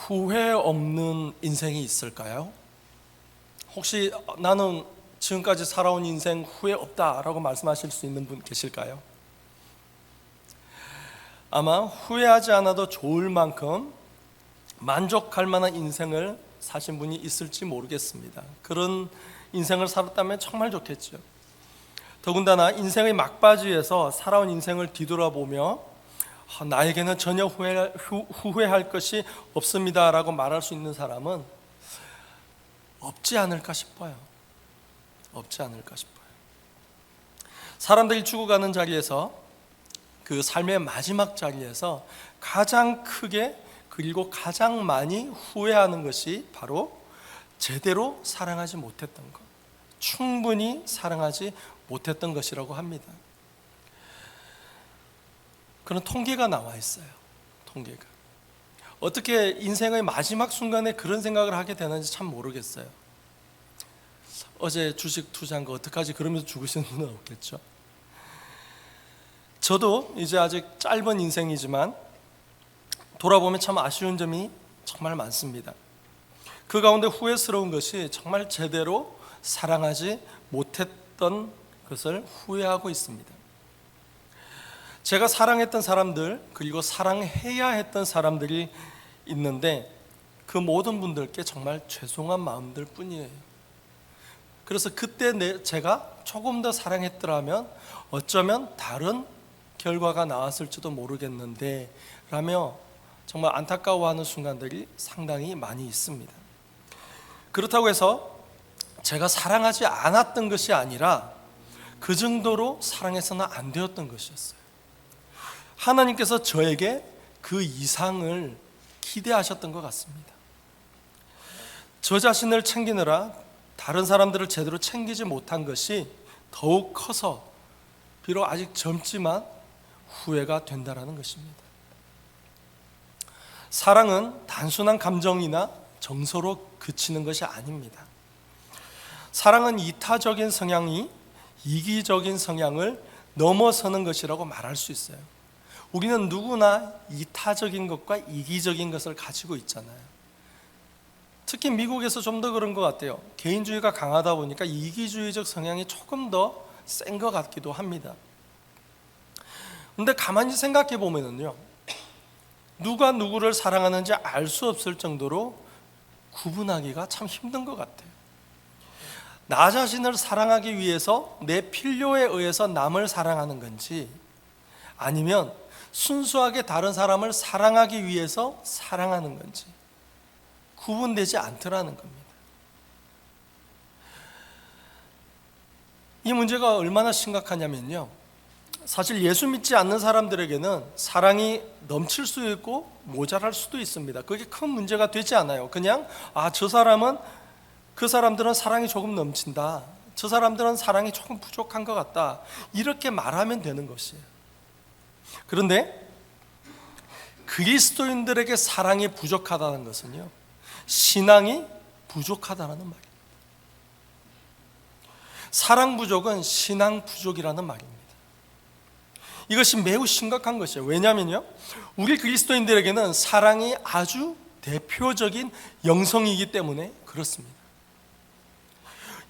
후회 없는 인생이 있을까요? 혹시 나는 지금까지 살아온 인생 후회 없다라고 말씀하실 수 있는 분 계실까요? 아마 후회하지 않아도 좋을 만큼 만족할 만한 인생을 사신 분이 있을지 모르겠습니다. 그런 인생을 살았다면 정말 좋겠죠. 더군다나 인생의 막바지에서 살아온 인생을 뒤돌아보며 나에게는 전혀 후회할 것이 없습니다라고 말할 수 있는 사람은 없지 않을까 싶어요. 없지 않을까 싶어요. 사람들이 죽어가는 자리에서, 그 삶의 마지막 자리에서 가장 크게 그리고 가장 많이 후회하는 것이 바로 제대로 사랑하지 못했던 것, 충분히 사랑하지 못했던 것이라고 합니다. 그런 통계가 나와 있어요. 통계가. 어떻게 인생의 마지막 순간에 그런 생각을 하게 되는지 참 모르겠어요. 어제 주식 투자한 거 어떡하지 그러면서 죽으시는 분은 없겠죠. 저도 이제 아직 짧은 인생이지만 돌아보면 참 아쉬운 점이 정말 많습니다. 그 가운데 후회스러운 것이 정말 제대로 사랑하지 못했던 것을 후회하고 있습니다. 제가 사랑했던 사람들, 그리고 사랑해야 했던 사람들이 있는데 그 모든 분들께 정말 죄송한 마음들 뿐이에요. 그래서 그때 제가 조금 더 사랑했더라면 어쩌면 다른 결과가 나왔을지도 모르겠는데 라며 정말 안타까워하는 순간들이 상당히 많이 있습니다. 그렇다고 해서 제가 사랑하지 않았던 것이 아니라 그 정도로 사랑해서는 안 되었던 것이었어요. 하나님께서 저에게 그 이상을 기대하셨던 것 같습니다. 저 자신을 챙기느라 다른 사람들을 제대로 챙기지 못한 것이 더욱 커서 비록 아직 젊지만 후회가 된다는 것입니다. 사랑은 단순한 감정이나 정서로 그치는 것이 아닙니다. 사랑은 이타적인 성향이 이기적인 성향을 넘어서는 것이라고 말할 수 있어요. 우리는 누구나 이타적인 것과 이기적인 것을 가지고 있잖아요. 특히 미국에서 좀 더 그런 것 같아요. 개인주의가 강하다 보니까 이기주의적 성향이 조금 더 센 것 같기도 합니다. 근데 가만히 생각해 보면은요, 누가 누구를 사랑하는지 알 수 없을 정도로 구분하기가 참 힘든 것 같아요. 나 자신을 사랑하기 위해서 내 필요에 의해서 남을 사랑하는 건지, 아니면 순수하게 다른 사람을 사랑하기 위해서 사랑하는 건지 구분되지 않더라는 겁니다. 이 문제가 얼마나 심각하냐면요, 사실 예수 믿지 않는 사람들에게는 사랑이 넘칠 수 있고 모자랄 수도 있습니다. 그게 큰 문제가 되지 않아요. 그냥 저 사람은, 그 사람들은 사랑이 조금 넘친다, 저 사람들은 사랑이 조금 부족한 것 같다, 이렇게 말하면 되는 것이에요. 그런데 그리스도인들에게 사랑이 부족하다는 것은요, 신앙이 부족하다는 말입니다. 사랑 부족은 신앙 부족이라는 말입니다. 이것이 매우 심각한 것이에요. 왜냐하면요, 우리 그리스도인들에게는 사랑이 아주 대표적인 영성이기 때문에 그렇습니다.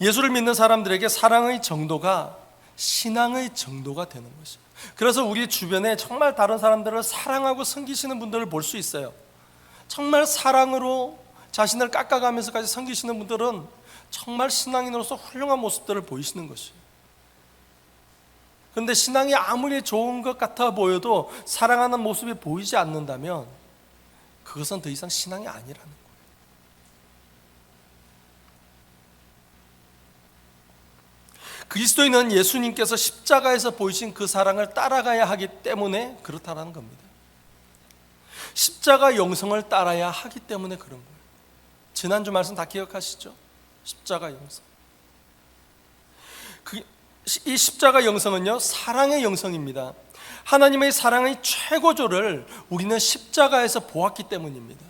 예수를 믿는 사람들에게 사랑의 정도가 신앙의 정도가 되는 것이에요. 그래서 우리 주변에 정말 다른 사람들을 사랑하고 섬기시는 분들을 볼 수 있어요. 정말 사랑으로 자신을 깎아가면서까지 섬기시는 분들은 정말 신앙인으로서 훌륭한 모습들을 보이시는 것이에요. 그런데 신앙이 아무리 좋은 것 같아 보여도 사랑하는 모습이 보이지 않는다면 그것은 더 이상 신앙이 아니라는 거예요. 그리스도인은 예수님께서 십자가에서 보이신 그 사랑을 따라가야 하기 때문에 그렇다는 겁니다. 십자가 영성을 따라야 하기 때문에 그런 거예요. 지난주 말씀 다 기억하시죠? 십자가 영성. 이 십자가 영성은요, 사랑의 영성입니다. 하나님의 사랑의 최고조를 우리는 십자가에서 보았기 때문입니다.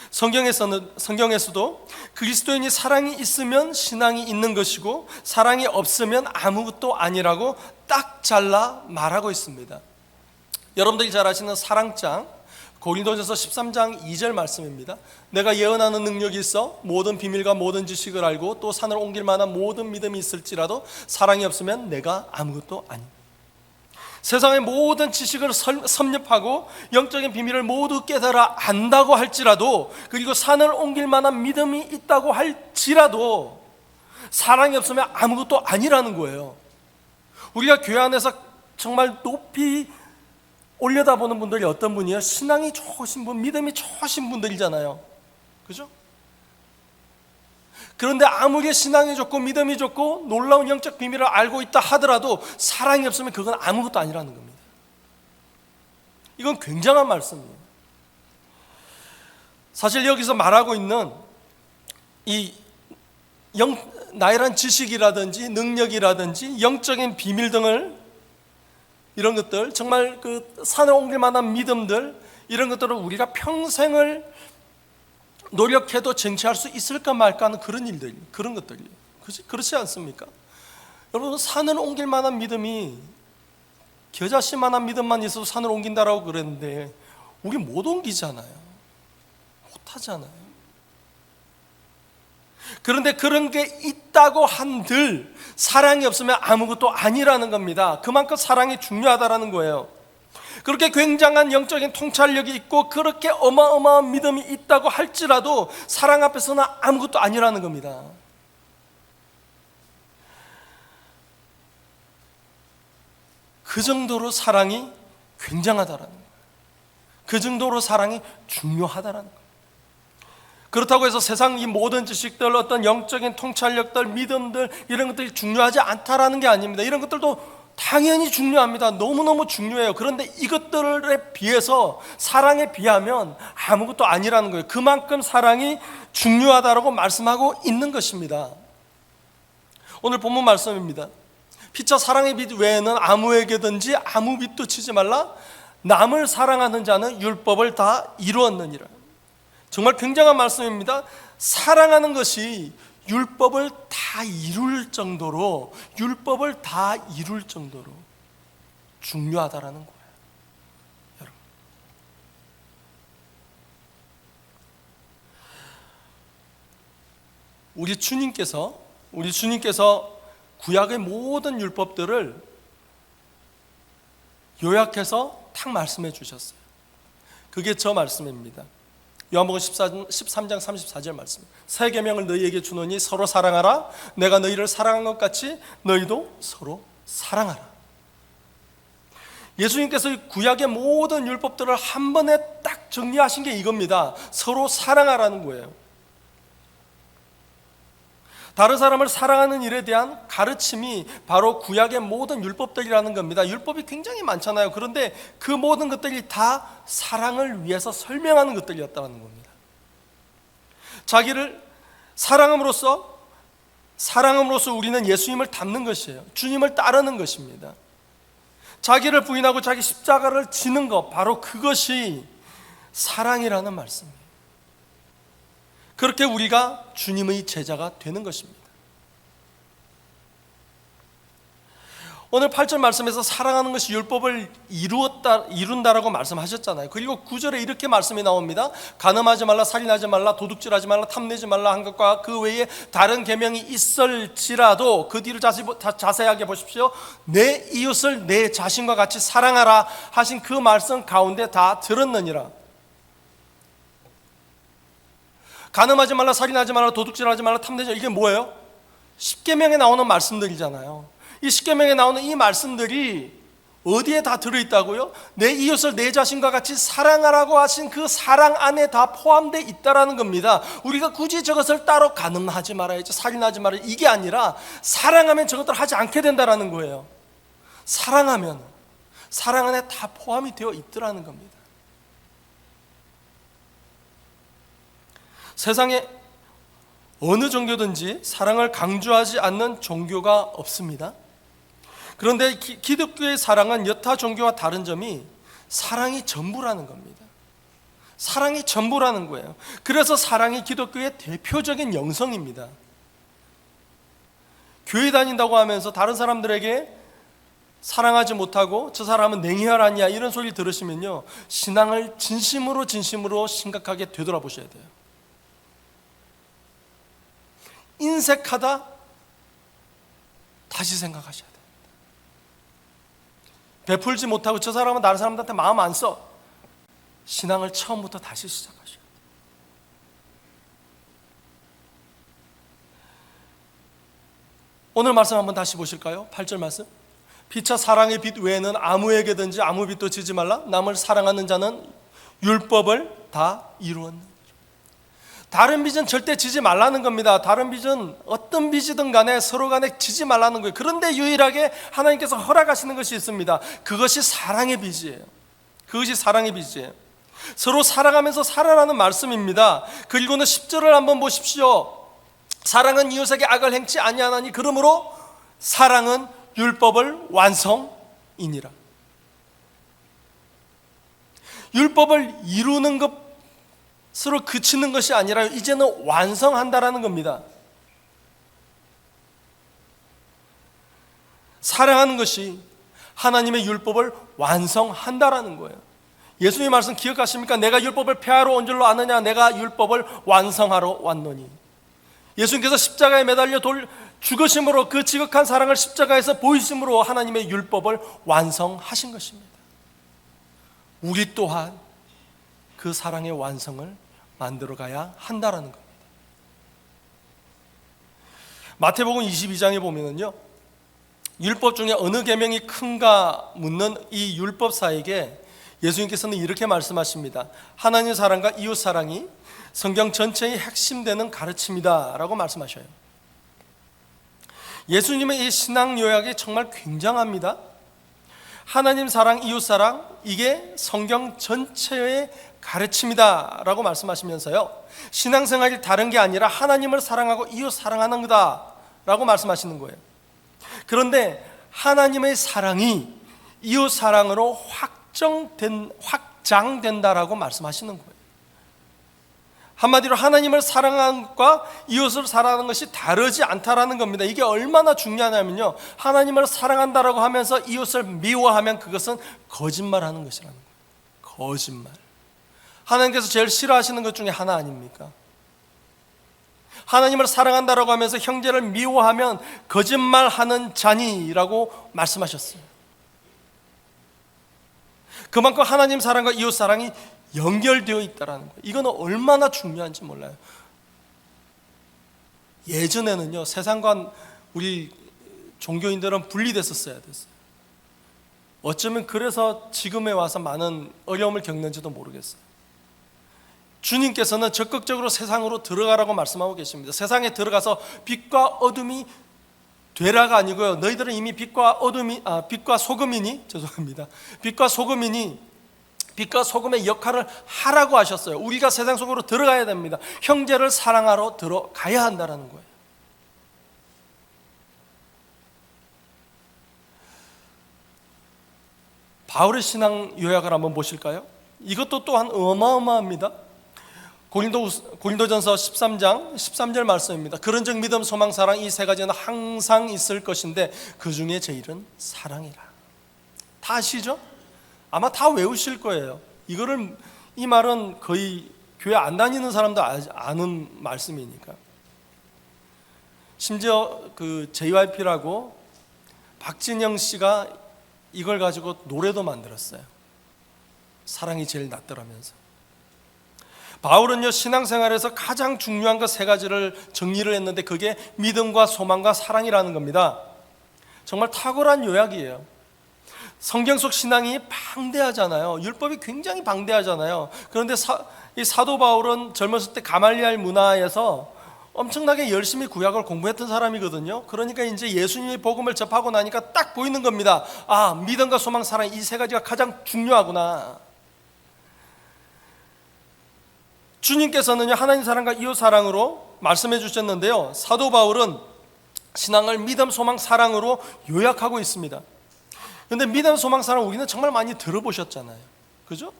성경에서도 그리스도인이 사랑이 있으면 신앙이 있는 것이고 사랑이 없으면 아무것도 아니라고 딱 잘라 말하고 있습니다. 여러분들이 잘 아시는 사랑장, 고린도전서 13장 2절 말씀입니다. 내가 예언하는 능력이 있어 모든 비밀과 모든 지식을 알고 또 산을 옮길 만한 모든 믿음이 있을지라도 사랑이 없으면 내가 아무것도 아니다. 세상의 모든 지식을 섭렵하고 영적인 비밀을 모두 깨달아 안다고 할지라도, 그리고 산을 옮길 만한 믿음이 있다고 할지라도 사랑이 없으면 아무것도 아니라는 거예요. 우리가 교회 안에서 정말 높이 올려다보는 분들이 어떤 분이에요? 신앙이 좋으신 분, 믿음이 좋으신 분들이잖아요. 그죠? 그런데 아무리 신앙이 좋고 믿음이 좋고 놀라운 영적 비밀을 알고 있다 하더라도 사랑이 없으면 그건 아무것도 아니라는 겁니다. 이건 굉장한 말씀이에요. 사실 여기서 말하고 있는 이 나이란 지식이라든지 능력이라든지 영적인 비밀 등을, 이런 것들, 정말 그 산을 옮길 만한 믿음들, 이런 것들을 우리가 평생을 노력해도 쟁취할 수 있을까 말까 하는 그런 일들, 그런 것들이에요. 그렇지 않습니까? 여러분, 산을 옮길 만한 믿음이 겨자씨만한 믿음만 있어도 산을 옮긴다라고 그랬는데 우리 못 옮기잖아요. 못하잖아요. 그런데 그런 게 있다고 한들 사랑이 없으면 아무것도 아니라는 겁니다. 그만큼 사랑이 중요하다라는 거예요. 그렇게 굉장한 영적인 통찰력이 있고 그렇게 어마어마한 믿음이 있다고 할지라도 사랑 앞에서는 아무것도 아니라는 겁니다. 그 정도로 사랑이 굉장하다라는 거예요. 그 정도로 사랑이 중요하다라는 거예요. 그렇다고 해서 세상 이 모든 지식들, 어떤 영적인 통찰력들, 믿음들, 이런 것들이 중요하지 않다라는 게 아닙니다. 이런 것들도 당연히 중요합니다. 너무너무 중요해요. 그런데 이것들에 비해서, 사랑에 비하면 아무것도 아니라는 거예요. 그만큼 사랑이 중요하다라고 말씀하고 있는 것입니다. 오늘 본문 말씀입니다. 피차 사랑의 빛 외에는 아무에게든지 아무 빛도 치지 말라. 남을 사랑하는 자는 율법을 다 이루었느니라. 정말 굉장한 말씀입니다. 사랑하는 것이 율법을 다 이룰 정도로, 율법을 다 이룰 정도로 중요하다라는 거예요. 여러분, 우리 주님께서 구약의 모든 율법들을 요약해서 딱 말씀해 주셨어요. 그게 저 말씀입니다. 요한복음 13장 34절 말씀. 새 계명을 너희에게 주노니 서로 사랑하라. 내가 너희를 사랑한 것 같이 너희도 서로 사랑하라. 예수님께서 구약의 모든 율법들을 한 번에 딱 정리하신 게 이겁니다. 서로 사랑하라는 거예요. 다른 사람을 사랑하는 일에 대한 가르침이 바로 구약의 모든 율법들이라는 겁니다. 율법이 굉장히 많잖아요. 그런데 그 모든 것들이 다 사랑을 위해서 설명하는 것들이었다는 겁니다. 자기를 사랑함으로써 우리는 예수님을 닮는 것이에요. 주님을 따르는 것입니다. 자기를 부인하고 자기 십자가를 지는 것, 바로 그것이 사랑이라는 말씀이에요. 그렇게 우리가 주님의 제자가 되는 것입니다. 오늘 8절 말씀에서 사랑하는 것이 율법을 이룬다라고 말씀하셨잖아요. 그리고 9절에 이렇게 말씀이 나옵니다. 간음하지 말라, 살인하지 말라, 도둑질하지 말라, 탐내지 말라 한 것과 그 외에 다른 계명이 있을지라도, 그 뒤를 자세하게 보십시오. 내 이웃을 내 자신과 같이 사랑하라 하신 그 말씀 가운데 다 들었느니라. 간음하지 말라, 살인하지 말라, 도둑질하지 말라, 탐내지 말라, 이게 뭐예요? 십계명에 나오는 말씀들이잖아요. 이 십계명에 나오는 이 말씀들이 어디에 다 들어있다고요? 내 이웃을 내 자신과 같이 사랑하라고 하신 그 사랑 안에 다 포함되어 있다라는 겁니다. 우리가 굳이 저것을 따로 간음하지 말아야지, 살인하지 말아야지, 이게 아니라 사랑하면 저것들을 하지 않게 된다라는 거예요. 사랑하면 사랑 안에 다 포함이 되어 있더라는 겁니다. 세상에 어느 종교든지 사랑을 강조하지 않는 종교가 없습니다. 그런데 기독교의 사랑은 여타 종교와 다른 점이 사랑이 전부라는 겁니다. 사랑이 전부라는 거예요. 그래서 사랑이 기독교의 대표적인 영성입니다. 교회 다닌다고 하면서 다른 사람들에게 사랑하지 못하고 저 사람은 냉혈 아니야 이런 소리를 들으시면요, 신앙을 진심으로 심각하게 되돌아보셔야 돼요. 인색하다 다시 생각하셔야 돼요. 베풀지 못하고 저 사람은 다른 사람들한테 마음 안 써, 신앙을 처음부터 다시 시작하셔야 돼요. 오늘 말씀 한번 다시 보실까요? 8절 말씀. 피차 사랑의 빚 외에는 아무에게든지 아무 빚도 지지 말라. 남을 사랑하는 자는 율법을 다 이루었느니라. 다른 빚은 절대 지지 말라는 겁니다. 다른 빚은 어떤 빚이든 간에 서로 간에 지지 말라는 거예요. 그런데 유일하게 하나님께서 허락하시는 것이 있습니다. 그것이 사랑의 빚이에요. 그것이 사랑의 빚이에요. 서로 사랑하면서 살아라는 말씀입니다. 그리고는 10절을 한번 보십시오. 사랑은 이웃에게 악을 행치 아니하나니 그러므로 사랑은 율법을 완성이니라. 율법을 이루는 것으로 그치는 것이 아니라 이제는 완성한다라는 겁니다. 사랑하는 것이 하나님의 율법을 완성한다라는 거예요. 예수님의 말씀 기억하십니까? 내가 율법을 폐하러 온 줄로 아느냐? 내가 율법을 완성하러 왔노니. 예수님께서 십자가에 매달려 죽으심으로, 그 지극한 사랑을 십자가에서 보이심으로 하나님의 율법을 완성하신 것입니다. 우리 또한 그 사랑의 완성을 만들어가야 한다라는 겁니다. 마태복음 22장에 보면은요, 율법 중에 어느 계명이 큰가 묻는 이 율법사에게 예수님께서는 이렇게 말씀하십니다. 하나님 사랑과 이웃 사랑이 성경 전체의 핵심되는 가르침이다 라고 말씀하셔요. 예수님의 이 신앙 요약이 정말 굉장합니다. 하나님 사랑, 이웃 사랑, 이게 성경 전체의 가르침이다 라고 말씀하시면서요, 신앙생활이 다른 게 아니라 하나님을 사랑하고 이웃 사랑하는 거다 라고 말씀하시는 거예요. 그런데 하나님의 사랑이 이웃 사랑으로 확장된다라고 말씀하시는 거예요. 한마디로 하나님을 사랑하는 것과 이웃을 사랑하는 것이 다르지 않다라는 겁니다. 이게 얼마나 중요하냐면요, 하나님을 사랑한다라고 하면서 이웃을 미워하면 그것은 거짓말하는 것이라는 거예요. 거짓말. 하나님께서 제일 싫어하시는 것 중에 하나 아닙니까? 하나님을 사랑한다라고 하면서 형제를 미워하면 거짓말하는 자니라고 말씀하셨어요. 그만큼 하나님 사랑과 이웃 사랑이 연결되어 있다는 거예요. 이거는 얼마나 중요한지 몰라요. 예전에는요, 세상과 우리 종교인들은 분리됐었어야 됐어요. 어쩌면 그래서 지금에 와서 많은 어려움을 겪는지도 모르겠어요. 주님께서는 적극적으로 세상으로 들어가라고 말씀하고 계십니다. 세상에 들어가서 빛과 어둠이 되라가 아니고요, 너희들은 이미 빛과 소금이니, 죄송합니다. 빛과 소금의 역할을 하라고 하셨어요. 우리가 세상 속으로 들어가야 됩니다. 형제를 사랑하러 들어가야 한다는 거예요. 바울의 신앙 요약을 한번 보실까요? 이것도 또한 어마어마합니다. 고린도전서 13장 13절 말씀입니다. 그런즉 믿음, 소망, 사랑 이 세 가지는 항상 있을 것인데 그 중에 제일은 사랑이라. 다 아시죠? 아마 다 외우실 거예요. 이 말은 거의 교회 안 다니는 사람도 아는 말씀이니까. 심지어 그 JYP라고 박진영 씨가 이걸 가지고 노래도 만들었어요. 사랑이 제일 낫더라면서. 바울은요, 신앙생활에서 가장 중요한 것 세 가지를 정리를 했는데 그게 믿음과 소망과 사랑이라는 겁니다. 정말 탁월한 요약이에요. 성경 속 신앙이 방대하잖아요. 율법이 굉장히 방대하잖아요. 그런데 이 사도 바울은 젊었을 때 가말리알 문화에서 엄청나게 열심히 구약을 공부했던 사람이거든요. 그러니까 이제 예수님의 복음을 접하고 나니까 딱 보이는 겁니다. 아, 믿음과 소망, 사랑 이 세 가지가 가장 중요하구나. 주님께서는요, 하나님 사랑과 이웃 사랑으로 말씀해 주셨는데요, 사도 바울은 신앙을 믿음, 소망, 사랑으로 요약하고 있습니다. 그런데 믿음, 소망, 사랑 우리는 정말 많이 들어보셨잖아요. 그죠?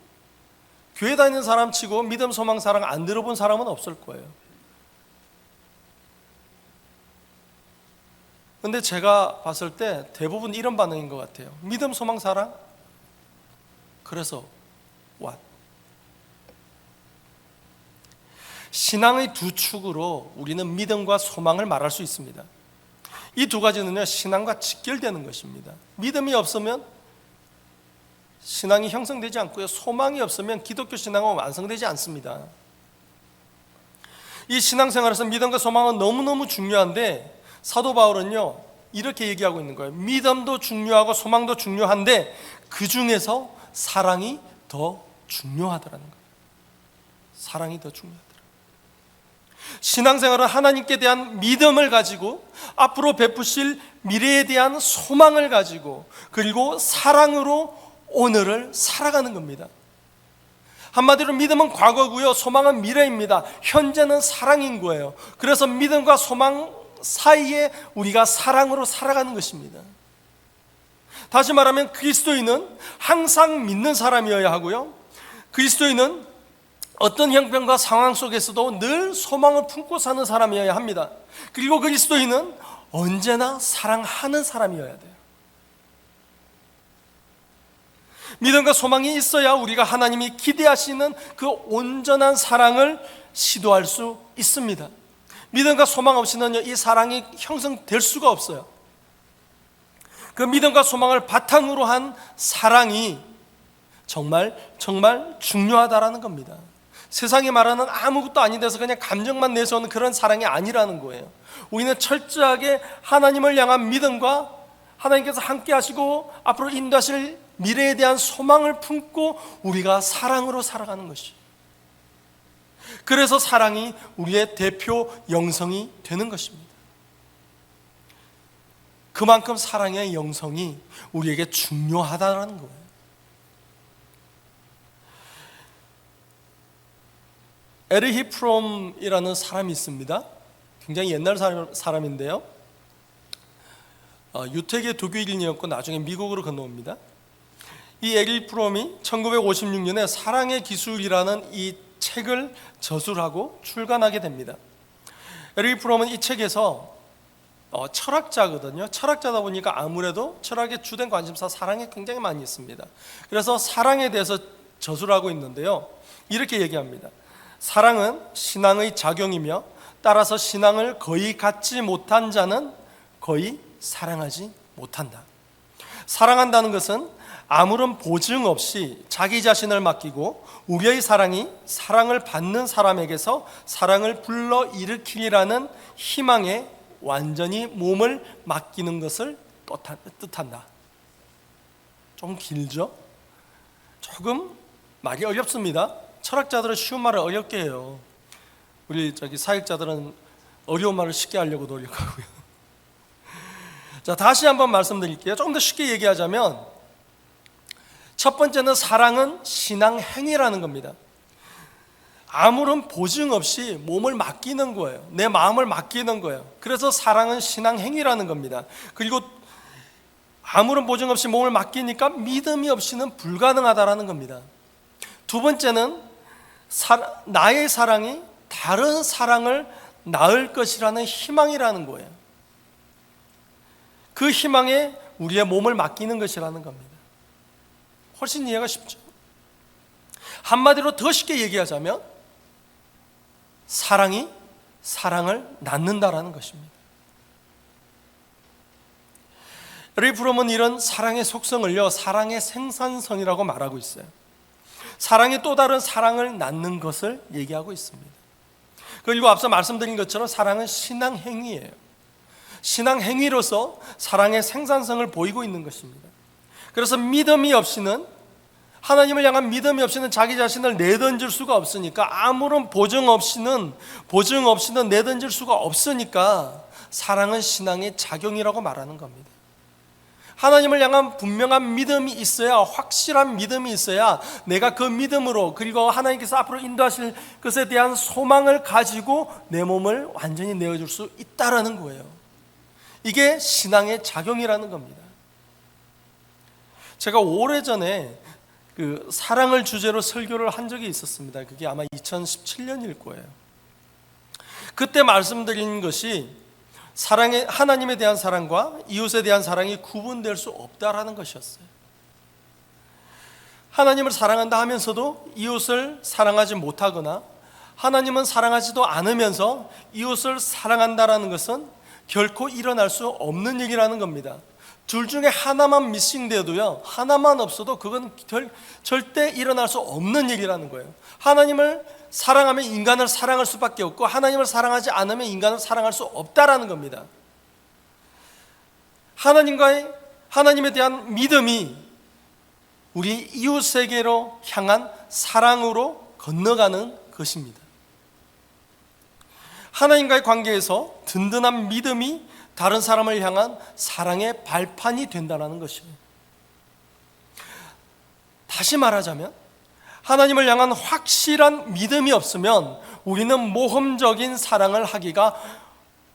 교회 다니는 사람 치고 믿음, 소망, 사랑 안 들어본 사람은 없을 거예요. 근데 제가 봤을 때 대부분 이런 반응인 것 같아요. 믿음, 소망, 사랑? 그래서 what? 신앙의 두 축으로 우리는 믿음과 소망을 말할 수 있습니다. 이 두 가지는요, 신앙과 직결되는 것입니다. 믿음이 없으면 신앙이 형성되지 않고요, 소망이 없으면 기독교 신앙은 완성되지 않습니다. 이 신앙생활에서 믿음과 소망은 너무너무 중요한데, 사도 바울은요 이렇게 얘기하고 있는 거예요. 믿음도 중요하고 소망도 중요한데 그 중에서 사랑이 더 중요하더라는 거예요. 사랑이 더 중요하더라. 신앙생활은 하나님께 대한 믿음을 가지고 앞으로 베푸실 미래에 대한 소망을 가지고 그리고 사랑으로 오늘을 살아가는 겁니다. 한마디로 믿음은 과거고요, 소망은 미래입니다. 현재는 사랑인 거예요. 그래서 믿음과 소망 사이에 우리가 사랑으로 살아가는 것입니다. 다시 말하면 그리스도인은 항상 믿는 사람이어야 하고요, 그리스도인은 어떤 형편과 상황 속에서도 늘 소망을 품고 사는 사람이어야 합니다. 그리고 그리스도인은 언제나 사랑하는 사람이어야 돼요. 믿음과 소망이 있어야 우리가 하나님이 기대하시는 그 온전한 사랑을 시도할 수 있습니다. 믿음과 소망 없이는요, 이 사랑이 형성될 수가 없어요. 그 믿음과 소망을 바탕으로 한 사랑이 정말 중요하다라는 겁니다. 세상이 말하는 아무것도 아닌 데서 그냥 감정만 내세우는 그런 사랑이 아니라는 거예요. 우리는 철저하게 하나님을 향한 믿음과 하나님께서 함께 하시고 앞으로 인도하실 미래에 대한 소망을 품고 우리가 사랑으로 살아가는 것이에요. 그래서 사랑이 우리의 대표 영성이 되는 것입니다. 그만큼 사랑의 영성이 우리에게 중요하다는 거예요. 에르히 프롬이라는 사람이 있습니다. 굉장히 옛날 사람인데요, 유태계 도교인이었고 나중에 미국으로 건너옵니다. 이 에르히 프롬이 1956년에 사랑의 기술이라는 이 책을 저술하고 출간하게 됩니다. 에르히 프롬은 이 책에서 철학자거든요. 철학자다 보니까 아무래도 철학의 주된 관심사 사랑에 굉장히 많이 있습니다. 그래서 사랑에 대해서 저술하고 있는데요, 이렇게 얘기합니다. 사랑은 신앙의 작용이며 따라서 신앙을 거의 갖지 못한 자는 거의 사랑하지 못한다. 사랑한다는 것은 아무런 보증 없이 자기 자신을 맡기고 우리의 사랑이 사랑을 받는 사람에게서 사랑을 불러일으키리라는 희망에 완전히 몸을 맡기는 것을 뜻한다. 좀 길죠? 조금 말이 어렵습니다. 철학자들은 쉬운 말을 어렵게 해요. 우리 사역자들은 어려운 말을 쉽게 하려고 노력하고요. 자, 다시 한번 말씀드릴게요. 조금 더 쉽게 얘기하자면, 첫 번째는 사랑은 신앙 행위라는 겁니다. 아무런 보증 없이 몸을 맡기는 거예요. 내 마음을 맡기는 거예요. 그래서 사랑은 신앙 행위라는 겁니다. 그리고 아무런 보증 없이 몸을 맡기니까 믿음이 없이는 불가능하다라는 겁니다. 두 번째는 나의 사랑이 다른 사랑을 낳을 것이라는 희망이라는 거예요. 그 희망에 우리의 몸을 맡기는 것이라는 겁니다. 훨씬 이해가 쉽죠? 한마디로 더 쉽게 얘기하자면 사랑이 사랑을 낳는다라는 것입니다. 에르히 프롬은 이런 사랑의 속성을요, 사랑의 생산성이라고 말하고 있어요. 사랑이 또 다른 사랑을 낳는 것을 얘기하고 있습니다. 그리고 앞서 말씀드린 것처럼 사랑은 신앙 행위예요. 신앙 행위로서 사랑의 생산성을 보이고 있는 것입니다. 그래서 믿음이 없이는, 하나님을 향한 믿음이 없이는 자기 자신을 내던질 수가 없으니까, 아무런 보증 없이는 내던질 수가 없으니까 사랑은 신앙의 작용이라고 말하는 겁니다. 하나님을 향한 분명한 믿음이 있어야, 확실한 믿음이 있어야 내가 그 믿음으로, 그리고 하나님께서 앞으로 인도하실 것에 대한 소망을 가지고 내 몸을 완전히 내어줄 수 있다라는 거예요. 이게 신앙의 작용이라는 겁니다. 제가 오래전에 그 사랑을 주제로 설교를 한 적이 있었습니다. 그게 아마 2017년일 거예요. 그때 말씀드린 것이, 하나님에 대한 사랑과 이웃에 대한 사랑이 구분될 수 없다라는 것이었어요. 하나님을 사랑한다 하면서도 이웃을 사랑하지 못하거나 하나님은 사랑하지도 않으면서 이웃을 사랑한다라는 것은 결코 일어날 수 없는 일이라는 겁니다. 둘 중에 하나만 미싱돼도요, 하나만 없어도 그건 절대 일어날 수 없는 일이라는 거예요. 하나님을 사랑하면 인간을 사랑할 수밖에 없고 하나님을 사랑하지 않으면 인간을 사랑할 수 없다라는 겁니다. 하나님에 대한 믿음이 우리 이웃에게로 향한 사랑으로 건너가는 것입니다. 하나님과의 관계에서 든든한 믿음이 다른 사람을 향한 사랑의 발판이 된다는 것입니다. 다시 말하자면 하나님을 향한 확실한 믿음이 없으면 우리는 모험적인 사랑을 하기가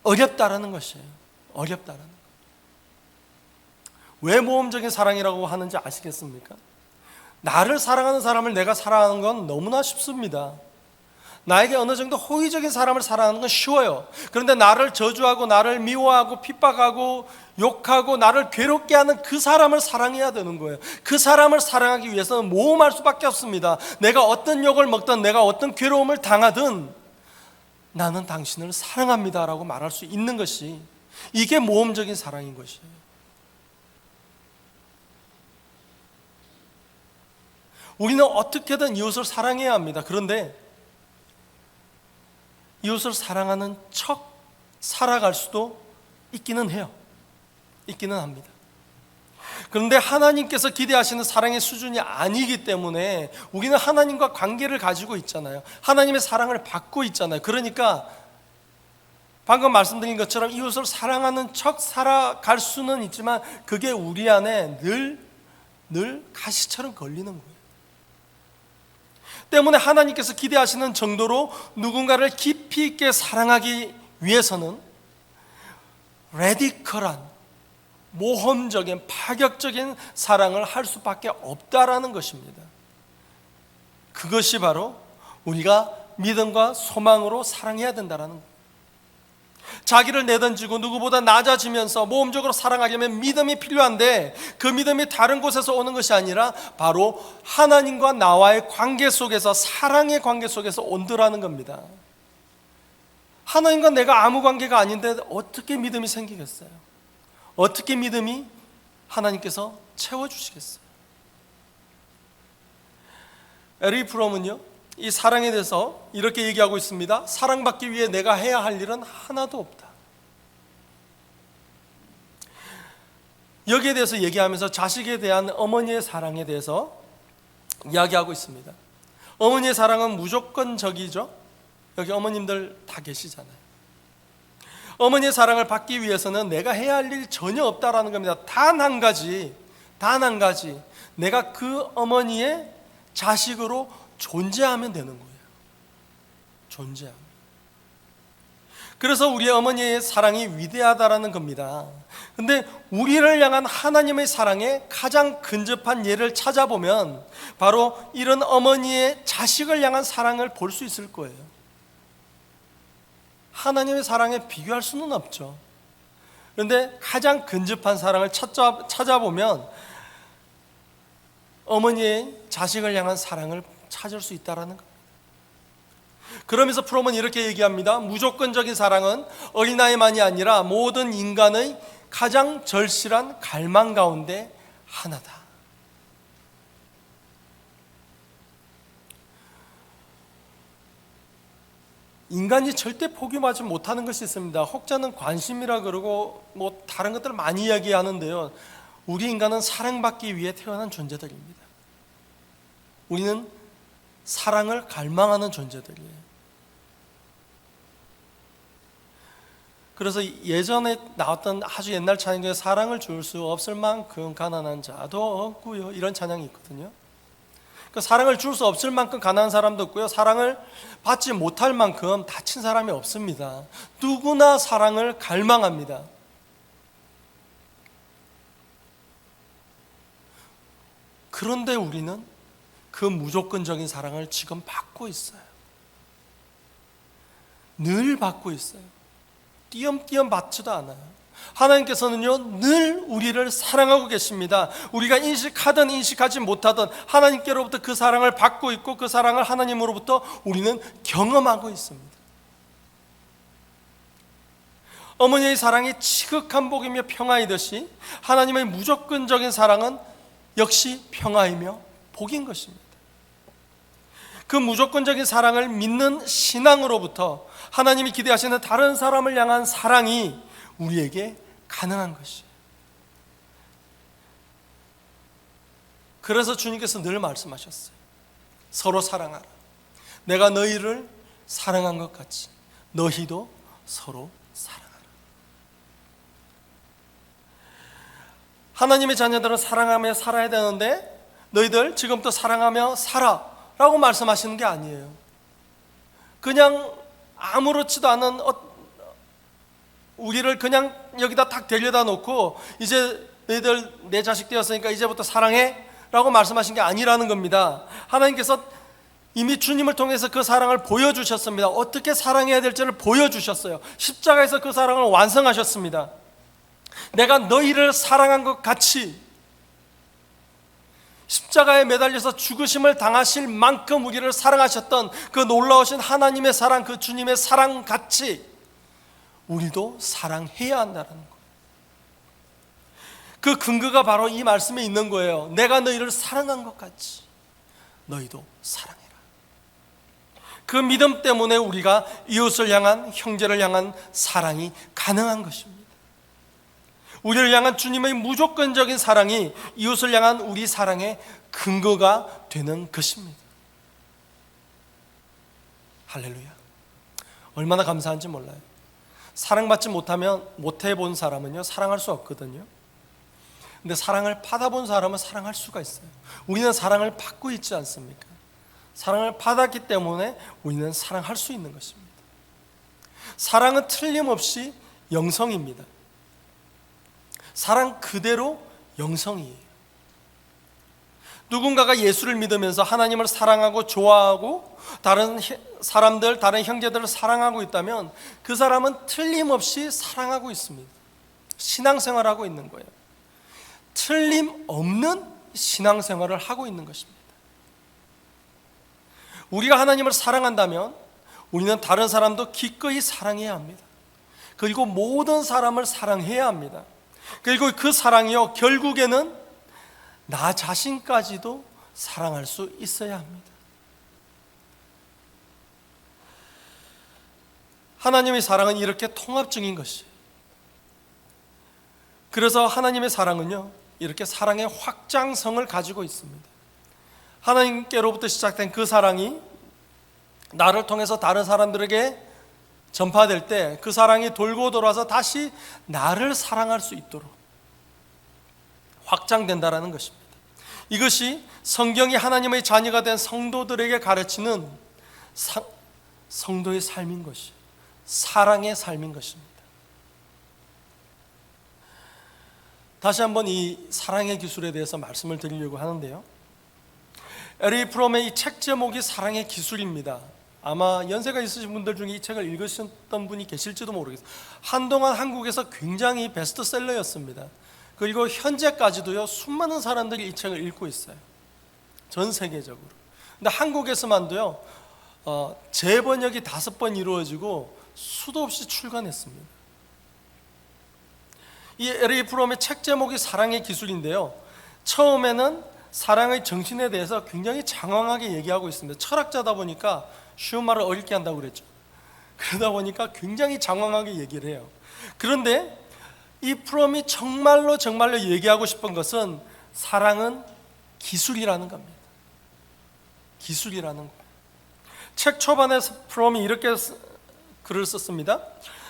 어렵다라는 것이에요. 어렵다라는 것. 왜 모험적인 사랑이라고 하는지 아시겠습니까? 나를 사랑하는 사람을 내가 사랑하는 건 너무나 쉽습니다. 나에게 어느 정도 호의적인 사람을 사랑하는 건 쉬워요. 그런데 나를 저주하고 나를 미워하고 핍박하고 욕하고 나를 괴롭게 하는 그 사람을 사랑해야 되는 거예요. 그 사람을 사랑하기 위해서는 모험할 수밖에 없습니다. 내가 어떤 욕을 먹든 내가 어떤 괴로움을 당하든 나는 당신을 사랑합니다 라고 말할 수 있는 것이, 이게 모험적인 사랑인 것이에요. 우리는 어떻게든 이웃을 사랑해야 합니다. 그런데 이웃을 사랑하는 척 살아갈 수도 있기는 해요. 있기는 합니다. 그런데 하나님께서 기대하시는 사랑의 수준이 아니기 때문에 우리는 하나님과 관계를 가지고 있잖아요. 하나님의 사랑을 받고 있잖아요. 그러니까 방금 말씀드린 것처럼 이웃을 사랑하는 척 살아갈 수는 있지만 그게 우리 안에 늘 가시처럼 걸리는 거예요. 때문에 하나님께서 기대하시는 정도로 누군가를 깊이 있게 사랑하기 위해서는 레디컬한, 모험적인, 파격적인 사랑을 할 수밖에 없다라는 것입니다. 그것이 바로 우리가 믿음과 소망으로 사랑해야 된다는 거예요. 자기를 내던지고 누구보다 낮아지면서 모험적으로 사랑하려면 믿음이 필요한데 그 믿음이 다른 곳에서 오는 것이 아니라 바로 하나님과 나와의 관계 속에서, 사랑의 관계 속에서 온다라는 겁니다. 하나님과 내가 아무 관계가 아닌데 어떻게 믿음이 생기겠어요? 어떻게 믿음이 하나님께서 채워주시겠어요? 에리 프롬은요, 이 사랑에 대해서 이렇게 얘기하고 있습니다. 사랑받기 위해 내가 해야 할 일은 하나도 없다. 여기에 대해서 얘기하면서 자식에 대한 어머니의 사랑에 대해서 이야기하고 있습니다. 어머니의 사랑은 무조건적이죠. 여기 어머님들 다 계시잖아요. 어머니의 사랑을 받기 위해서는 내가 해야 할 일이 전혀 없다라는 겁니다. 단 한 가지, 내가 그 어머니의 자식으로 존재하면 되는 거예요. 존재하면. 그래서 우리 어머니의 사랑이 위대하다라는 겁니다. 근데 우리를 향한 하나님의 사랑의 가장 근접한 예를 찾아보면 바로 이런 어머니의 자식을 향한 사랑을 볼 수 있을 거예요. 하나님의 사랑에 비교할 수는 없죠. 그런데 가장 근접한 사랑을 찾아보면 어머니의 자식을 향한 사랑을 찾을 수 있다는 겁니다. 그러면서 프롬은 이렇게 얘기합니다. 무조건적인 사랑은 어린아이만이 아니라 모든 인간의 가장 절실한 갈망 가운데 하나다. 인간이 절대 포기하지 못하는 것이 있습니다. 혹자는 관심이라 그러고 다른 것들을 많이 이야기하는데요, 우리 인간은 사랑받기 위해 태어난 존재들입니다. 우리는 사랑을 갈망하는 존재들이에요. 그래서 예전에 나왔던 아주 옛날 찬양 중에 사랑을 줄 수 없을 만큼 가난한 자도 없고요, 이런 찬양이 있거든요. 그 사랑을 줄 수 없을 만큼 가난한 사람도 없고요, 사랑을 받지 못할 만큼 다친 사람이 없습니다. 누구나 사랑을 갈망합니다. 그런데 우리는 그 무조건적인 사랑을 지금 받고 있어요. 늘 받고 있어요. 띄엄띄엄 받지도 않아요. 하나님께서는요 늘 우리를 사랑하고 계십니다. 우리가 인식하든 인식하지 못하든 하나님께로부터 그 사랑을 받고 있고 그 사랑을 하나님으로부터 우리는 경험하고 있습니다. 어머니의 사랑이 지극한 복이며 평화이듯이 하나님의 무조건적인 사랑은 역시 평화이며 복인 것입니다. 그 무조건적인 사랑을 믿는 신앙으로부터 하나님이 기대하시는 다른 사람을 향한 사랑이 우리에게 가능한 것이에요. 그래서 주님께서 늘 말씀하셨어요. 서로 사랑하라. 내가 너희를 사랑한 것 같이 너희도 서로 사랑하라. 하나님의 자녀들은 사랑하며 살아야 되는데 너희들 지금부터 사랑하며 살아 라고 말씀하시는 게 아니에요. 그냥 아무렇지도 않은 우리를 그냥 여기다 딱 데려다 놓고 이제 너희들 내 자식 되었으니까 이제부터 사랑해 라고 말씀하신 게 아니라는 겁니다. 하나님께서 이미 주님을 통해서 그 사랑을 보여주셨습니다. 어떻게 사랑해야 될지를 보여주셨어요. 십자가에서 그 사랑을 완성하셨습니다. 내가 너희를 사랑한 것 같이 십자가에 매달려서 죽으심을 당하실 만큼 우리를 사랑하셨던 그 놀라우신 하나님의 사랑, 그 주님의 사랑 같이 우리도 사랑해야 한다는 거예요. 그 근거가 바로 이 말씀에 있는 거예요. 내가 너희를 사랑한 것 같이 너희도 사랑해라. 그 믿음 때문에 우리가 이웃을 향한, 형제를 향한 사랑이 가능한 것입니다. 우리를 향한 주님의 무조건적인 사랑이 이웃을 향한 우리 사랑의 근거가 되는 것입니다. 할렐루야. 얼마나 감사한지 몰라요. 사랑받지 못해본 사람은요 사랑할 수 없거든요. 근데 사랑을 받아본 사람은 사랑할 수가 있어요. 우리는 사랑을 받고 있지 않습니까? 사랑을 받았기 때문에 우리는 사랑할 수 있는 것입니다. 사랑은 틀림없이 영성입니다. 사랑 그대로 영성이에요. 누군가가 예수를 믿으면서 하나님을 사랑하고 좋아하고 다른 사람들, 다른 형제들을 사랑하고 있다면 그 사람은 틀림없이 사랑하고 있습니다. 신앙생활하고 있는 거예요. 틀림없는 신앙생활을 하고 있는 것입니다. 우리가 하나님을 사랑한다면 우리는 다른 사람도 기꺼이 사랑해야 합니다. 그리고 모든 사람을 사랑해야 합니다. 그리고 그 사랑이요 결국에는 나 자신까지도 사랑할 수 있어야 합니다. 하나님의 사랑은 이렇게 통합적인 것이에요. 그래서 하나님의 사랑은요 이렇게 사랑의 확장성을 가지고 있습니다. 하나님께로부터 시작된 그 사랑이 나를 통해서 다른 사람들에게 전파될 때 그 사랑이 돌고 돌아서 다시 나를 사랑할 수 있도록 확장된다라는 것입니다. 이것이 성경이 하나님의 자녀가 된 성도들에게 가르치는 성도의 삶인 것이에요. 사랑의 삶인 것입니다. 다시 한번 이 사랑의 기술에 대해서 말씀을 드리려고 하는데요, 에리 프롬의 이 책 제목이 사랑의 기술입니다. 아마 연세가 있으신 분들 중에 이 책을 읽으셨던 분이 계실지도 모르겠어요. 한동안 한국에서 굉장히 베스트셀러였습니다. 그리고 현재까지도요 수많은 사람들이 이 책을 읽고 있어요. 전 세계적으로. 근데 한국에서만도요 재번역이 5번 이루어지고 수도 없이 출간했습니다. 이 에리 프롬의 책 제목이 사랑의 기술인데요, 처음에는 사랑의 정신에 대해서 굉장히 장황하게 얘기하고 있습니다. 철학자다 보니까 쉬운 말을 어렵게 한다고 그랬죠. 그러다 보니까 굉장히 장황하게 얘기를 해요. 그런데 이 프롬이 정말로 얘기하고 싶은 것은 사랑은 기술이라는 겁니다. 기술이라는 거예요. 책 초반에 프롬이 이렇게 글을 썼습니다.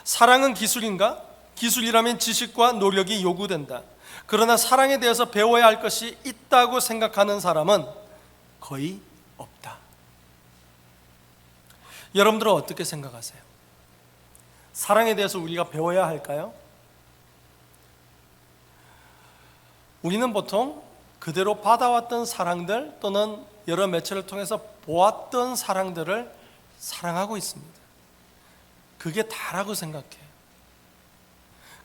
사랑은 기술인가? 기술이라면 지식과 노력이 요구된다. 그러나 사랑에 대해서 배워야 할 것이 있다고 생각하는 사람은 거의 없다. 여러분들은 어떻게 생각하세요? 사랑에 대해서 우리가 배워야 할까요? 우리는 보통 그대로 받아왔던 사랑들 또는 여러 매체를 통해서 보았던 사랑들을 사랑하고 있습니다. 그게 다라고 생각해요.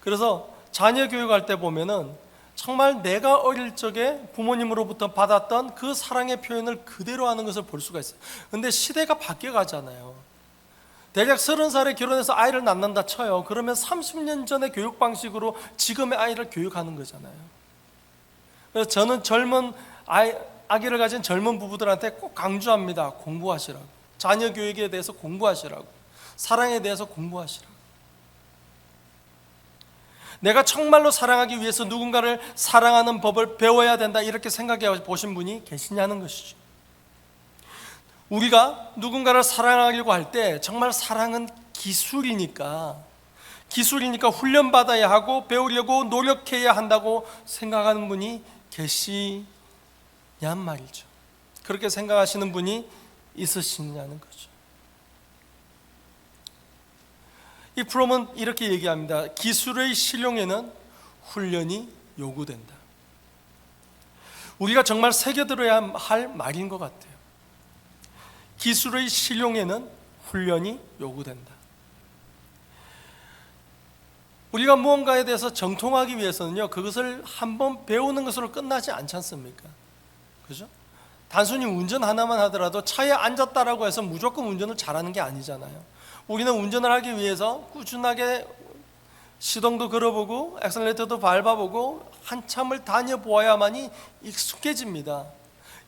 그래서 자녀 교육할 때 보면은 정말 내가 어릴 적에 부모님으로부터 받았던 그 사랑의 표현을 그대로 하는 것을 볼 수가 있어요. 근데 시대가 바뀌어 가잖아요. 대략 30살에 결혼해서 아이를 낳는다 쳐요. 그러면 30년 전의 교육 방식으로 지금의 아이를 교육하는 거잖아요. 그래서 저는 아기를 가진 젊은 부부들한테 꼭 강조합니다. 공부하시라고. 자녀 교육에 대해서 공부하시라고. 사랑에 대해서 공부하시라고. 내가 정말로 사랑하기 위해서 누군가를 사랑하는 법을 배워야 된다, 이렇게 생각해 보신 분이 계시냐는 것이죠. 우리가 누군가를 사랑하려고 할 때 정말 사랑은 기술이니까 훈련받아야 하고 배우려고 노력해야 한다고 생각하는 분이 계시냔 말이죠. 그렇게 생각하시는 분이 있으시냐는 거죠. 이 프롬은 이렇게 얘기합니다. 기술의 실용에는 훈련이 요구된다. 우리가 정말 새겨들어야 할 말인 것 같아요. 기술의 실용에는 훈련이 요구된다. 우리가 무언가에 대해서 정통하기 위해서는요, 그것을 한번 배우는 것으로 끝나지 않지 않습니까? 그죠? 단순히 운전 하나만 하더라도 차에 앉았다라고 해서 무조건 운전을 잘하는 게 아니잖아요. 우리는 운전을 하기 위해서 꾸준하게 시동도 걸어보고 엑셀레이터도 밟아보고 한참을 다녀보아야만이 익숙해집니다.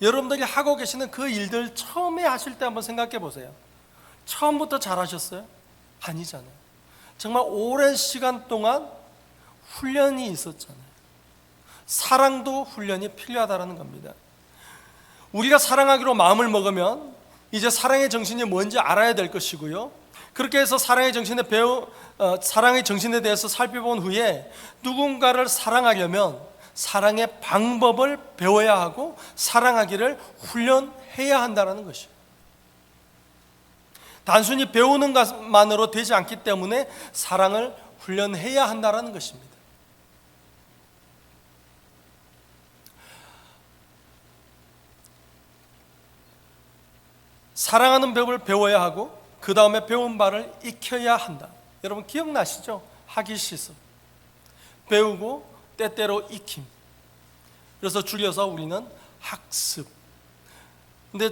여러분들이 하고 계시는 그 일들 처음에 하실 때 한번 생각해 보세요. 처음부터 잘하셨어요? 아니잖아요. 정말 오랜 시간 동안 훈련이 있었잖아요. 사랑도 훈련이 필요하다는 겁니다. 우리가 사랑하기로 마음을 먹으면 이제 사랑의 정신이 뭔지 알아야 될 것이고요, 그렇게 해서 사랑의 정신에 대해서 살펴본 후에 누군가를 사랑하려면 사랑의 방법을 배워야 하고 사랑하기를 훈련해야 한다는 것이에요. 단순히 배우는 것만으로 되지 않기 때문에 사랑을 훈련해야 한다는 것입니다. 사랑하는 법을 배워야 하고 그 다음에 배운 바를 익혀야 한다. 여러분 기억나시죠? 하기시스, 배우고 때때로 익힘. 그래서 줄여서 우리는 학습. 근데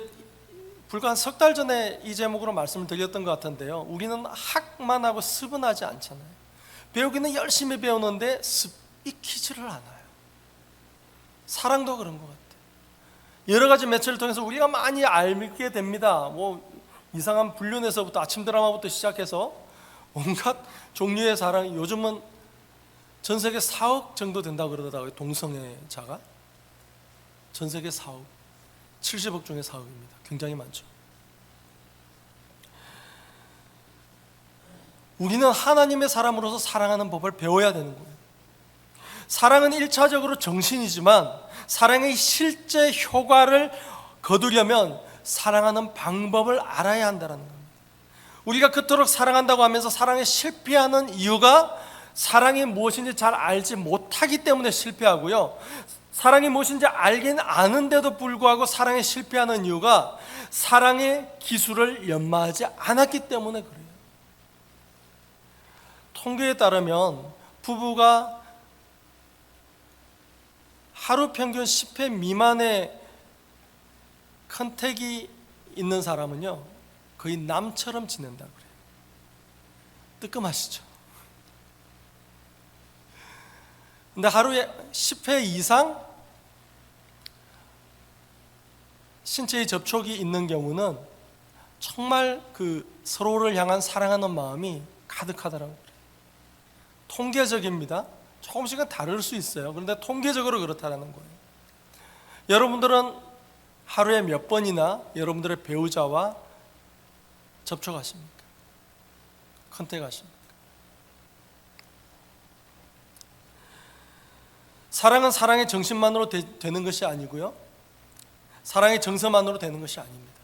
불과 한 석 달 전에 이 제목으로 말씀을 드렸던 것 같은데요, 우리는 학만 하고 습은 하지 않잖아요. 배우기는 열심히 배우는데 익히지를 않아요. 사랑도 그런 것 같아요. 여러 가지 매체를 통해서 우리가 많이 알게 됩니다. 이상한 불륜에서부터 아침 드라마부터 시작해서 온갖 종류의 사랑. 요즘은 전 세계 4억 정도 된다고 그러더라고요. 동성애자가 전 세계 4억, 70억 중에 4억입니다. 굉장히 많죠. 우리는 하나님의 사람으로서 사랑하는 법을 배워야 되는 거예요. 사랑은 1차적으로 정신이지만 사랑의 실제 효과를 거두려면 사랑하는 방법을 알아야 한다는 겁니다. 우리가 그토록 사랑한다고 하면서 사랑에 실패하는 이유가 사랑이 무엇인지 잘 알지 못하기 때문에 실패하고요, 사랑이 무엇인지 알긴 아는데도 불구하고 사랑에 실패하는 이유가 사랑의 기술을 연마하지 않았기 때문에 그래요. 통계에 따르면 부부가 하루 평균 10회 미만의 컨택이 있는 사람은요, 거의 남처럼 지낸다고 그래요. 뜨끔하시죠? 근데 하루에 10회 이상 신체의 접촉이 있는 경우는 정말 서로를 향한 사랑하는 마음이 가득하더라고요. 통계적입니다. 조금씩은 다를 수 있어요. 그런데 통계적으로 그렇다는 거예요. 여러분들은 하루에 몇 번이나 여러분들의 배우자와 접촉하십니까? 컨택하십니까? 사랑은 사랑의 정신만으로 되는 것이 아니고요, 사랑의 정서만으로 되는 것이 아닙니다.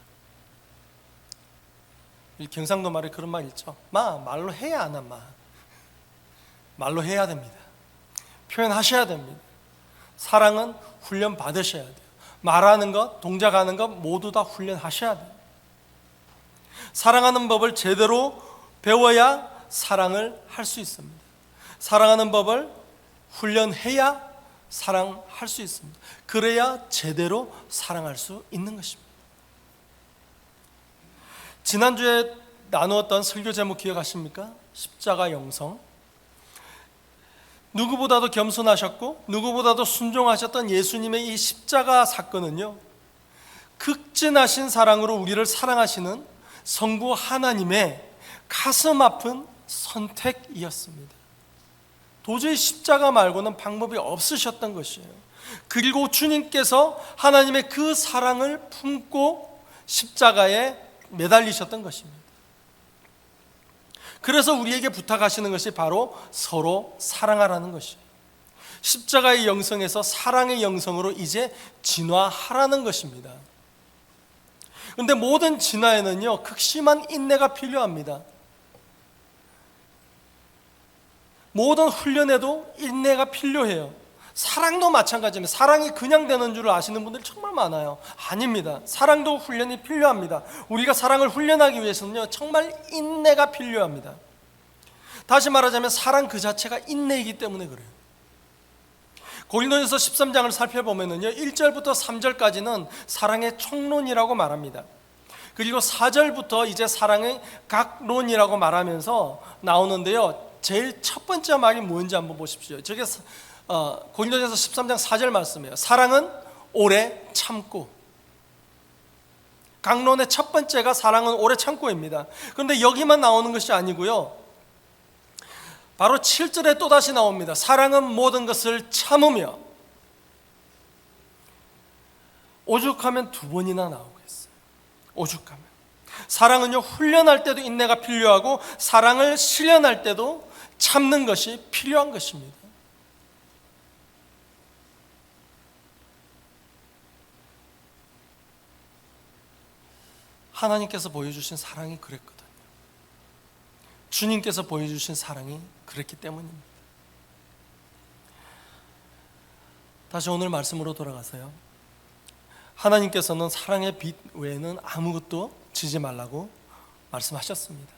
경상도 말에 그런 말 있죠. 말로 해야 하나 말로 해야 됩니다. 표현하셔야 됩니다. 사랑은 훈련 받으셔야 돼요. 말하는 것, 동작하는 것 모두 다 훈련하셔야 돼요. 사랑하는 법을 제대로 배워야 사랑을 할 수 있습니다. 사랑하는 법을 훈련해야 사랑할 수 있습니다. 그래야 제대로 사랑할 수 있는 것입니다. 지난주에 나누었던 설교 제목 기억하십니까? 십자가 영성. 누구보다도 겸손하셨고 누구보다도 순종하셨던 예수님의 이 십자가 사건은요, 극진하신 사랑으로 우리를 사랑하시는 성부 하나님의 가슴 아픈 선택이었습니다. 도저히 십자가 말고는 방법이 없으셨던 것이에요. 그리고 주님께서 하나님의 그 사랑을 품고 십자가에 매달리셨던 것입니다. 그래서 우리에게 부탁하시는 것이 바로 서로 사랑하라는 것이에요. 십자가의 영성에서 사랑의 영성으로 이제 진화하라는 것입니다. 그런데 모든 진화에는요, 극심한 인내가 필요합니다. 모든 훈련에도 인내가 필요해요. 사랑도 마찬가지입니다. 사랑이 그냥 되는 줄 아시는 분들 정말 많아요. 아닙니다. 사랑도 훈련이 필요합니다. 우리가 사랑을 훈련하기 위해서는요, 정말 인내가 필요합니다. 다시 말하자면 사랑 그 자체가 인내이기 때문에 그래요. 고린도전서 13장을 살펴보면은요, 1절부터 3절까지는 사랑의 총론이라고 말합니다. 그리고 4절부터 이제 사랑의 각론이라고 말하면서 나오는데요, 제일 첫 번째 말이 뭔지 한번 보십시오. 저게 고린도전서 13장 4절 말씀이에요. 사랑은 오래 참고. 각론의 첫 번째가 사랑은 오래 참고입니다. 그런데 여기만 나오는 것이 아니고요, 바로 7절에 또다시 나옵니다. 사랑은 모든 것을 참으며. 오죽하면 두 번이나 나오겠어요. 오죽하면. 사랑은요, 훈련할 때도 인내가 필요하고 사랑을 실현할 때도 참는 것이 필요한 것입니다. 하나님께서 보여주신 사랑이 그랬거든요. 주님께서 보여주신 사랑이 그랬기 때문입니다. 다시 오늘 말씀으로 돌아가서요, 하나님께서는 사랑의 빛 외에는 아무것도 지지 말라고 말씀하셨습니다.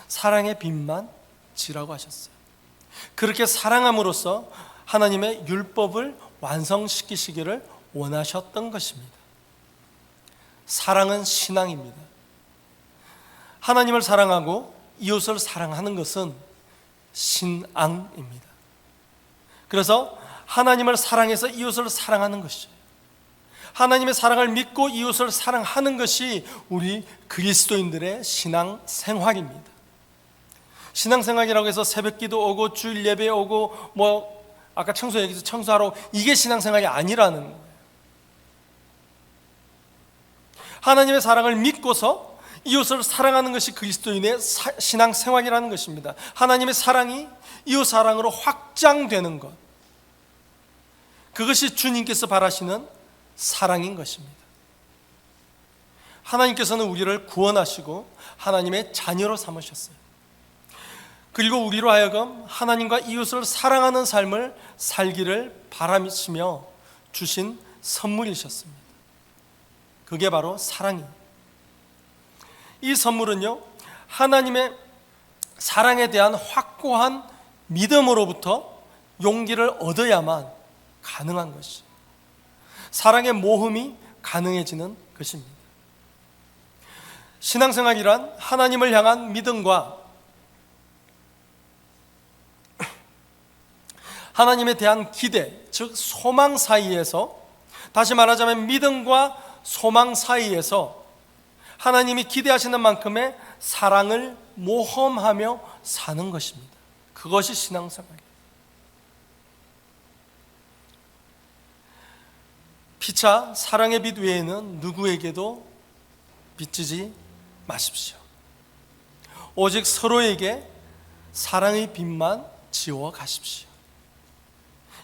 사랑의 빛만 지라고 하셨어요. 그렇게 사랑함으로써 하나님의 율법을 완성시키시기를 원하셨던 것입니다. 사랑은 신앙입니다. 하나님을 사랑하고 이웃을 사랑하는 것은 신앙입니다. 그래서 하나님을 사랑해서 이웃을 사랑하는 것이에요. 하나님의 사랑을 믿고 이웃을 사랑하는 것이 우리 그리스도인들의 신앙 생활입니다. 신앙생활이라고 해서 새벽기도 오고 주일 예배 오고 아까 청소 얘기해서 청소하러, 이게 신앙생활이 아니라는 거예요. 하나님의 사랑을 믿고서 이웃을 사랑하는 것이 그리스도인의 신앙생활이라는 것입니다. 하나님의 사랑이 이웃 사랑으로 확장되는 것, 그것이 주님께서 바라시는 사랑인 것입니다. 하나님께서는 우리를 구원하시고 하나님의 자녀로 삼으셨어요. 그리고 우리로 하여금 하나님과 이웃을 사랑하는 삶을 살기를 바라시며 주신 선물이셨습니다. 그게 바로 사랑이에요. 이 선물은요, 하나님의 사랑에 대한 확고한 믿음으로부터 용기를 얻어야만 가능한 것이에요. 사랑의 모험이 가능해지는 것입니다. 신앙생활이란 하나님을 향한 믿음과 하나님에 대한 기대, 즉 소망 사이에서, 다시 말하자면 믿음과 소망 사이에서 하나님이 기대하시는 만큼의 사랑을 모험하며 사는 것입니다. 그것이 신앙생활이에요. 피차 사랑의 빛 외에는 누구에게도 비치지 마십시오. 오직 서로에게 사랑의 빛만 지워 가십시오.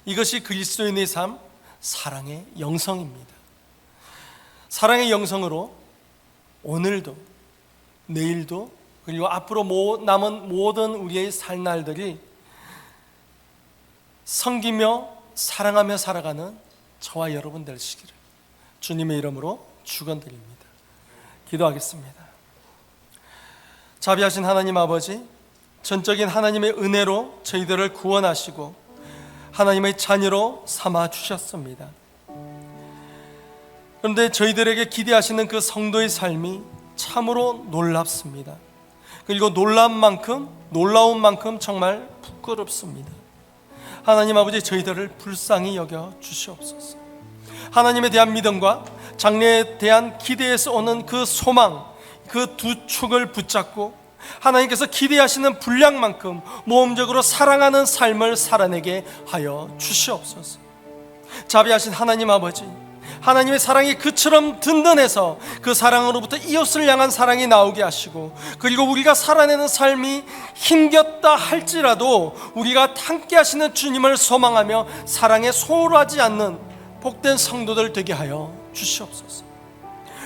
이것이 그리스도인의 삶, 사랑의 영성입니다. 사랑의 영성으로 오늘도, 내일도, 그리고 앞으로 남은 모든 우리의 살 날들이 섬기며 사랑하며 살아가는 저와 여러분 되시기를 주님의 이름으로 축원드립니다. 기도하겠습니다. 자비하신 하나님 아버지, 전적인 하나님의 은혜로 저희들을 구원하시고 하나님의 자녀로 삼아 주셨습니다. 그런데 저희들에게 기대하시는 그 성도의 삶이 참으로 놀랍습니다. 그리고 놀라운 만큼 정말 부끄럽습니다. 하나님 아버지, 저희들을 불쌍히 여겨 주시옵소서. 하나님에 대한 믿음과 장래에 대한 기대에서 오는 그 소망, 그 두 축을 붙잡고 하나님께서 기대하시는 분량만큼 모험적으로 사랑하는 삶을 살아내게 하여 주시옵소서. 자비하신 하나님 아버지, 하나님의 사랑이 그처럼 든든해서 그 사랑으로부터 이웃을 향한 사랑이 나오게 하시고, 그리고 우리가 살아내는 삶이 힘겹다 할지라도 우리가 함께 하시는 주님을 소망하며 사랑에 소홀하지 않는 복된 성도들 되게 하여 주시옵소서.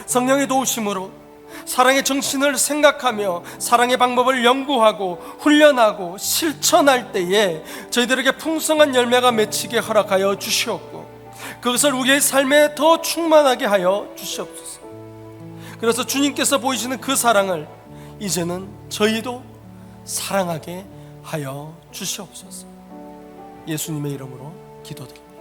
성령의 도우심으로 사랑의 정신을 생각하며 사랑의 방법을 연구하고 훈련하고 실천할 때에 저희들에게 풍성한 열매가 맺히게 허락하여 주시옵고, 그것을 우리의 삶에 더 충만하게 하여 주시옵소서. 그래서 주님께서 보이시는 그 사랑을 이제는 저희도 사랑하게 하여 주시옵소서. 예수님의 이름으로 기도드립니다.